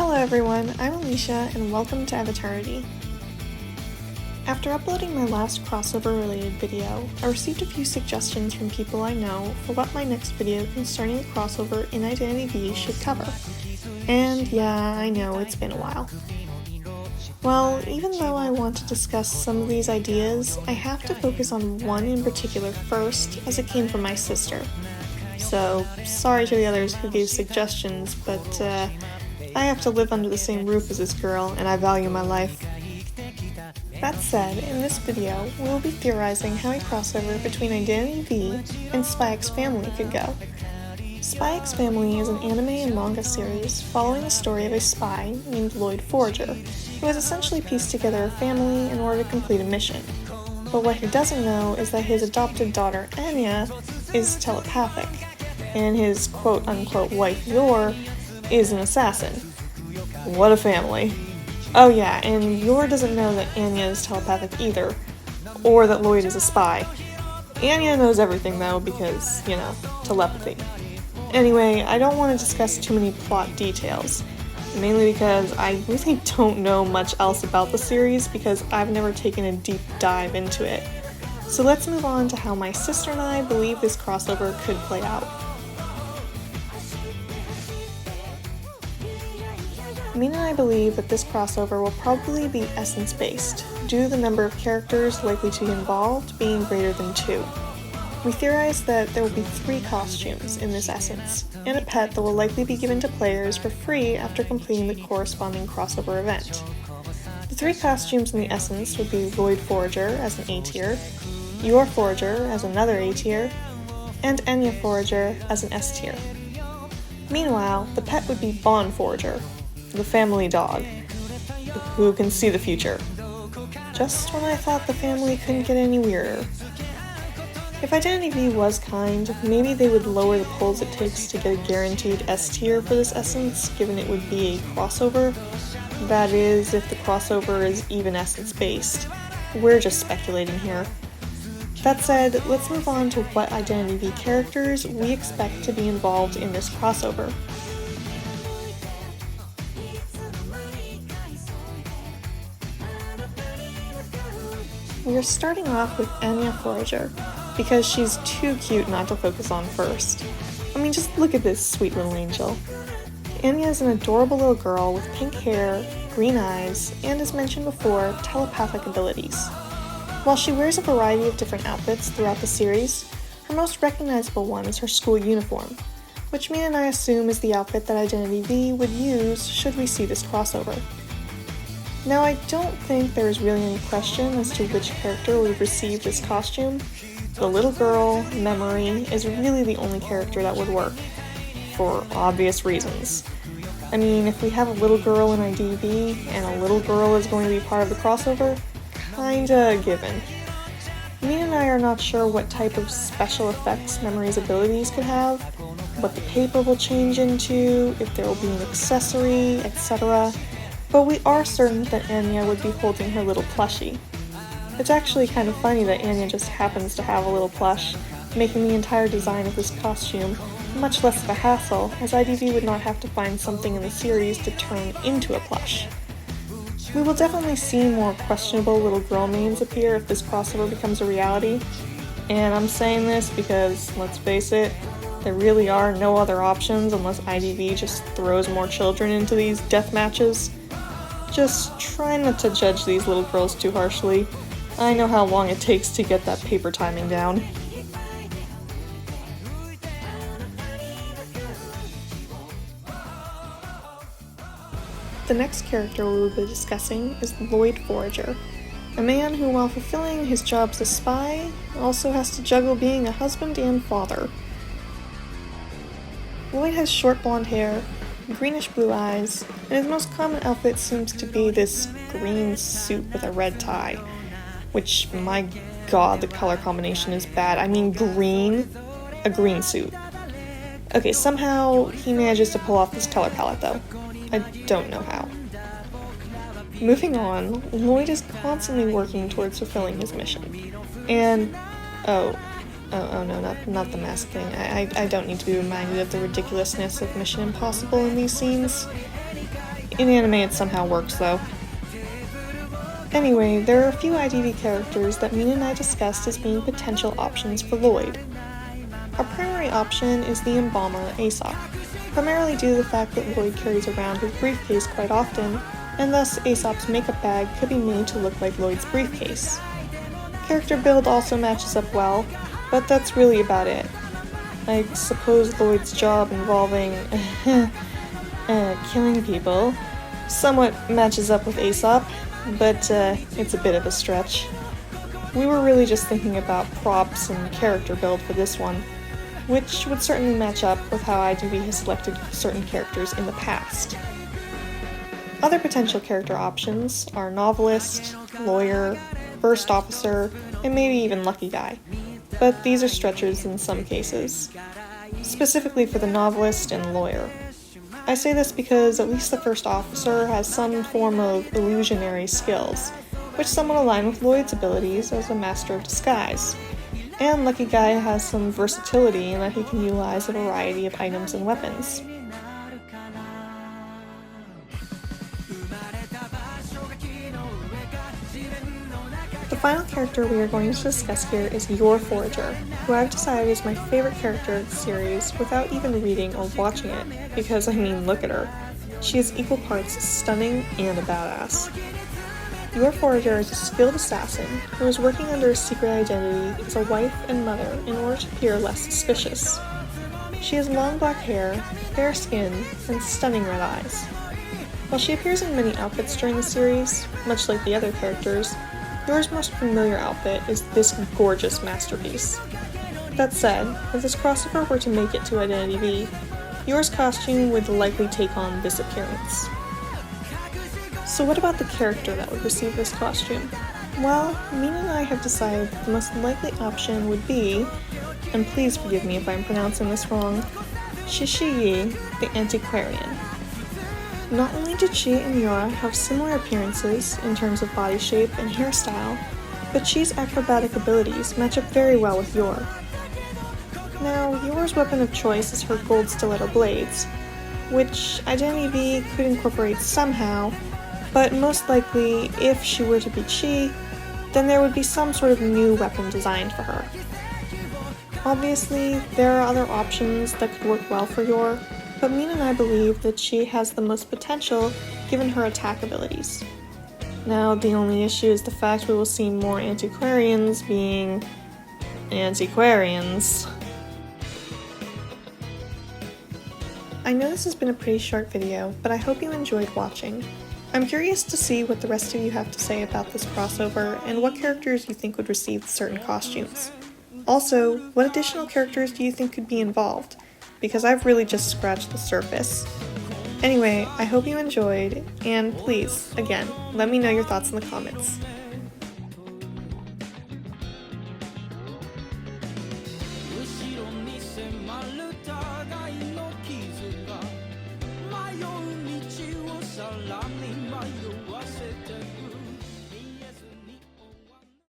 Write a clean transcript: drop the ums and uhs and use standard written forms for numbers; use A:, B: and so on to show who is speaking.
A: Hello everyone, I'm Alicia and welcome to Eternity. After uploading my last crossover related video, I received a few suggestions from people I know for what my next video concerning a crossover in Identity V should cover. And yeah, I know it's been a while. Well, even though I want to discuss some of these ideas, I have to focus on one in particular first, as it came from my sister. So, sorry to the others who gave suggestions, but I have to live under the same roof as this girl, and I value my life. That said, in this video, we will be theorizing how a crossover between Identity V and SpyxFamily could go. SpyxFamily is an anime and manga series following the story of a spy named Loid Forger, who has essentially pieced together a family in order to complete a mission. But what he doesn't know is that his adopted daughter, Anya, is telepathic, and his quote-unquote wife, Yor, is an assassin. What a family. Oh yeah, and Yor doesn't know that Anya is telepathic either, or that Loid is a spy. Anya knows everything though because, telepathy. Anyway, I don't want to discuss too many plot details, mainly because I really don't know much else about the series because I've never taken a deep dive into it. So let's move on to how my sister and I believe this crossover could play out. Mina and I believe that this crossover will probably be essence-based, due to the number of characters likely to be involved being greater than 2. We theorize that there will be 3 costumes in this essence, and a pet that will likely be given to players for free after completing the corresponding crossover event. The 3 costumes in the essence would be Loid Forger as an A tier, Yor Forger as another A tier, and Anya Forger as an S tier. Meanwhile, the pet would be Vaundry Forger, the family dog, who can see the future. Just when I thought the family couldn't get any weirder. If Identity V was kind, maybe they would lower the pulls it takes to get a guaranteed S tier for this essence, given it would be a crossover. That is, if the crossover is even essence-based. We're just speculating here. That said, let's move on to what Identity V characters we expect to be involved in this crossover. We are starting off with Anya Forger, because she's too cute not to focus on first. I mean, just look at this sweet little angel. Anya is an adorable little girl with pink hair, green eyes, and as mentioned before, telepathic abilities. While she wears a variety of different outfits throughout the series, her most recognizable one is her school uniform, which Mina and I assume is the outfit that Identity V would use should we see this crossover. Now, I don't think there is really any question as to which character would receive this costume. The little girl, Memory, is really the only character that would work, for obvious reasons. I mean, if we have a little girl in IDV, and a little girl is going to be part of the crossover, kinda given. Me and I are not sure what type of special effects Memory's abilities could have, what the paper will change into, if there will be an accessory, etc. But we are certain that Anya would be holding her little plushie. It's actually kind of funny that Anya just happens to have a little plush, making the entire design of this costume much less of a hassle, as IDV would not have to find something in the series to turn into a plush. We will definitely see more questionable little girl names appear if this crossover becomes a reality, and I'm saying this because, let's face it, there really are no other options unless IDV just throws more children into these death matches. Just try not to judge these little girls too harshly. I know how long it takes to get that paper timing down. The next character we will be discussing is Loid Forger, a man who, while fulfilling his job as a spy, also has to juggle being a husband and father. Loid has short blonde hair, greenish blue eyes, and his most common outfit seems to be this green suit with a red tie, which, my god, the color combination is bad. I mean green, a green suit. Okay, somehow he manages to pull off this color palette though. I don't know how. Moving on, Loid is constantly working towards fulfilling his mission. And, oh no, not the mask thing. I don't need to be reminded of the ridiculousness of Mission Impossible in these scenes. In anime it somehow works though. Anyway, there are a few IDV characters that Mina and I discussed as being potential options for Loid. Our primary option is the embalmer Aesop, primarily due to the fact that Loid carries around his briefcase quite often, and thus Aesop's makeup bag could be made to look like Loid's briefcase. Character build also matches up well, but that's really about it. I suppose Loid's job involving killing people somewhat matches up with Aesop, but it's a bit of a stretch. We were really just thinking about props and character build for this one, which would certainly match up with how IDV has selected certain characters in the past. Other potential character options are novelist, lawyer, first officer, and maybe even lucky guy, but these are stretches in some cases. Specifically for the novelist and lawyer. I say this because at least the first officer has some form of illusionary skills, which somewhat align with Loid's abilities as a master of disguise. And Lucky Guy has some versatility in that he can utilize a variety of items and weapons. The final character we are going to discuss here is Yor Forger, who I've decided is my favorite character of the series without even reading or watching it, because I mean, look at her. She is equal parts stunning and a badass. Yor Forger is a skilled assassin who is working under a secret identity as a wife and mother in order to appear less suspicious. She has long black hair, fair skin, and stunning red eyes. While she appears in many outfits during the series, much like the other characters, Yor's most familiar outfit is this gorgeous masterpiece. That said, if this crossover were to make it to Identity V, Yor's costume would likely take on this appearance. So what about the character that would receive this costume? Well, Mina and I have decided the most likely option would be, and please forgive me if I'm pronouncing this wrong, Shishi the Antiquarian. Not only did she and Yora have similar appearances in terms of body shape and hairstyle, but Shi's acrobatic abilities match up very well with Yor. Now, Yor's weapon of choice is her gold stiletto blades, which Identity V could incorporate somehow, but most likely, if she were to be Shi, then there would be some sort of new weapon designed for her. Obviously, there are other options that could work well for Yor, but Mina and I believe that she has the most potential given her attack abilities. Now, the only issue is the fact we will see more antiquarians being antiquarians. I know this has been a pretty short video, but I hope you enjoyed watching. I'm curious to see what the rest of you have to say about this crossover and what characters you think would receive certain costumes. Also, what additional characters do you think could be involved? Because I've really just scratched the surface. Anyway, I hope you enjoyed, and please, again, let me know your thoughts in the comments.